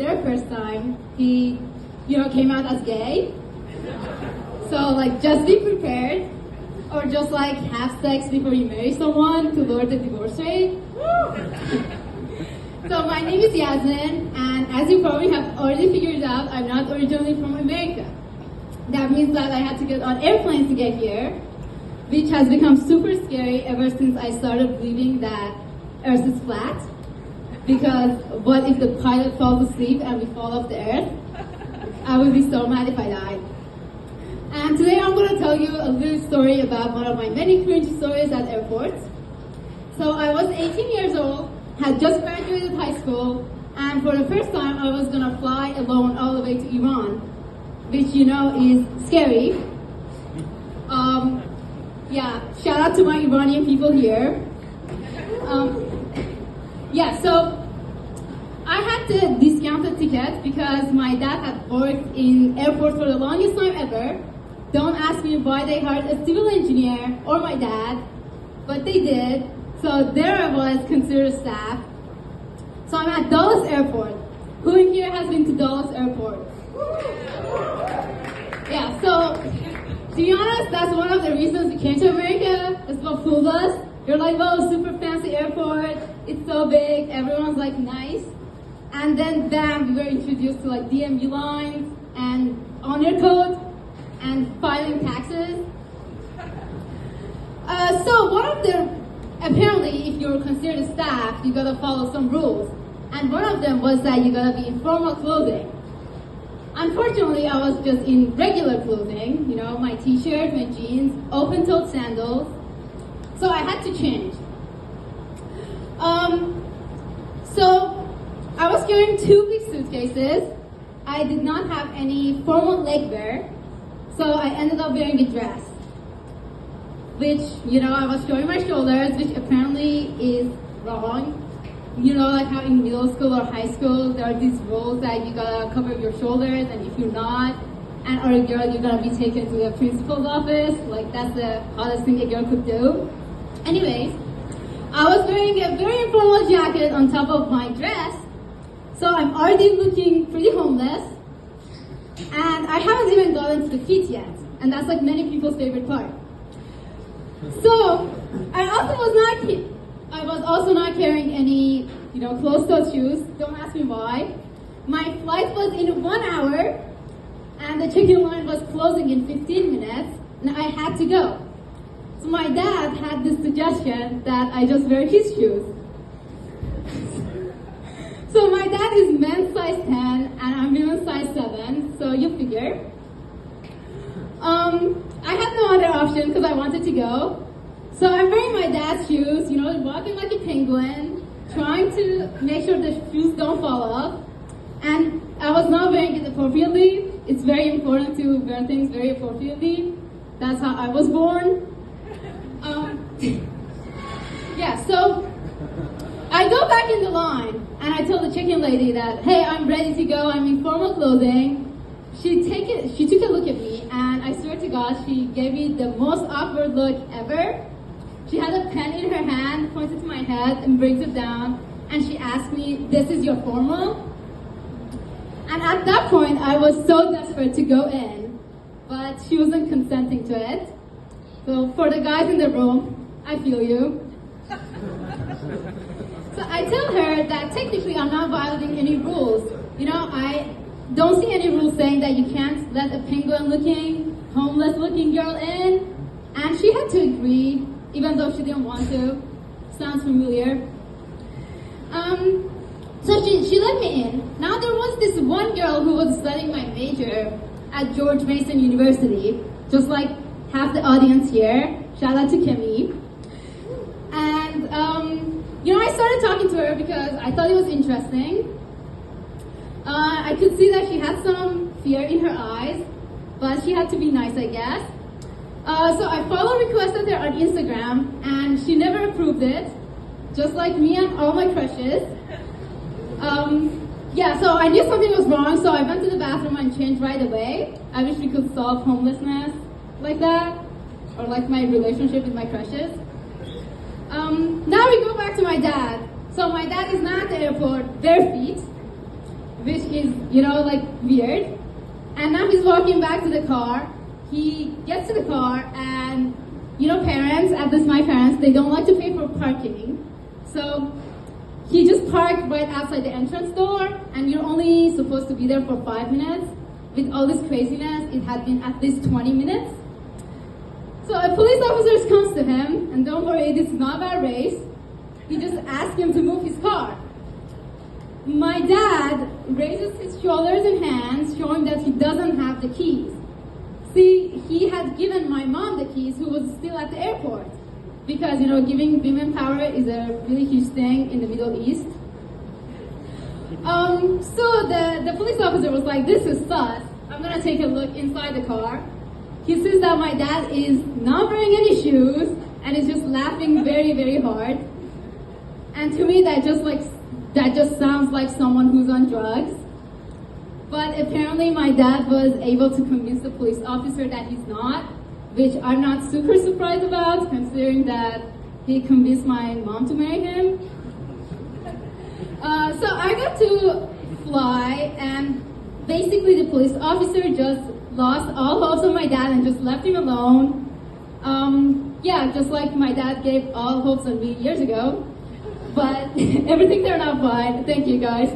their first time, he, came out as gay. So, like, just be prepared. Or just, like, have sex before you marry someone to lower the divorce rate. So, my name is Yasmin, and as you probably have already figured out, I'm not originally from America. That means that I had to get on airplanes to get here, which has become super scary ever since I started believing that Earth is flat. Because what if the pilot falls asleep and we fall off the Earth? I would be so mad if I died. And today I'm going to tell you a little story about one of my many cringe stories at airports. So I was 18 years old, had just graduated high school, and for the first time I was going to fly alone all the way to Iran, which is scary. Shout out to my Iranian people here. So I had the discounted ticket because my dad had worked in airport for the longest time ever. Don't ask me why they hired a civil engineer or my dad, but they did. So there I was, considered staff. So I'm at Dallas Airport. Who in here has been to Dallas Airport? So to be honest, that's one of the reasons we came to America. That's what fooled us. You're like, whoa, super fancy airport. It's so big. Everyone's like nice. And then bam, we were introduced to like DMV lines and honor code and filing taxes. Apparently, if you're considered a staff, you gotta follow some rules. And one of them was that you gotta be in formal clothing. Unfortunately, I was just in regular clothing, my t-shirt, my jeans, open-toed sandals. So I had to change. So I was carrying 2 big suitcases. I did not have any formal leg wear, so I ended up wearing a dress, which, I was showing my shoulders, which apparently is wrong. Like how in middle school or high school, there are these rules that you gotta cover your shoulders, and if you're not, or a girl, you're gonna be taken to the principal's office. Like, that's the hottest thing a girl could do. Anyways, I was wearing a very informal jacket on top of my dress, so I'm already looking pretty homeless, and I haven't even gotten to the feet yet, and that's like many people's favorite part. So, I was also not carrying any, closed-toed shoes. Don't ask me why. My flight was in 1 hour, and the check-in line was closing in 15 minutes, and I had to go. So my dad had this suggestion that I just wear his shoes. So my dad is men's size 10, and I'm women's size 7, so you figure. I had no other option because I wanted to go. So I'm wearing my dad's shoes, walking like a penguin, trying to make sure the shoes don't fall off. And I was not wearing it appropriately. It's very important to wear things very appropriately. That's how I was born. So I go back in the line and I tell the check-in lady that, hey, I'm ready to go, I'm in formal clothing. She took a look at me, and I swear to God, she gave me the most awkward look ever. She had a pen in her hand, pointed to my head, and brings it down, and she asked me, this is your formal? And at that point, I was so desperate to go in, but she wasn't consenting to it. So for the guys in the room, I feel you. So I tell her that technically I'm not violating any rules. I don't see any rules saying that you can't let a penguin-looking, homeless-looking girl in. And she had to agree, even though she didn't want to. Sounds familiar. So she let me in. Now there was this one girl who was studying my major at George Mason University, just like half the audience here. Shout out to Kimmy. And, I started talking to her because I thought it was interesting. I could see that she had some fear in her eyes, but she had to be nice, I guess. So I follow requested her on Instagram, and she never approved it, just like me and all my crushes. So I knew something was wrong, so I went to the bathroom and changed right away. I wish we could solve homelessness like that, or like my relationship with my crushes. Now we go back to my dad. So my dad is not at the airport, bare feet. which is, like weird. And now he's walking back to the car. He gets to the car and, parents, at least my parents, they don't like to pay for parking. So he just parked right outside the entrance door, and you're only supposed to be there for 5 minutes. With all this craziness, it had been at least 20 minutes. So a police officer comes to him, and don't worry, this is not about race. He just asked him to move his car. My dad raises his shoulders and hands, showing that he doesn't have the keys. See, he had given my mom the keys, who was still at the airport. Because, giving women power is a really huge thing in the Middle East. So the police officer was like, this is sus. I'm gonna take a look inside the car. He sees that my dad is not wearing any shoes and is just laughing very, very hard. And to me, that just sounds like someone who's on drugs. But apparently my dad was able to convince the police officer that he's not, which I'm not super surprised about, considering that he convinced my mom to marry him. So I got to fly, and basically the police officer just lost all hopes on my dad and just left him alone. Just like my dad gave all hopes on me years ago. But everything turned out fine. Thank you, guys.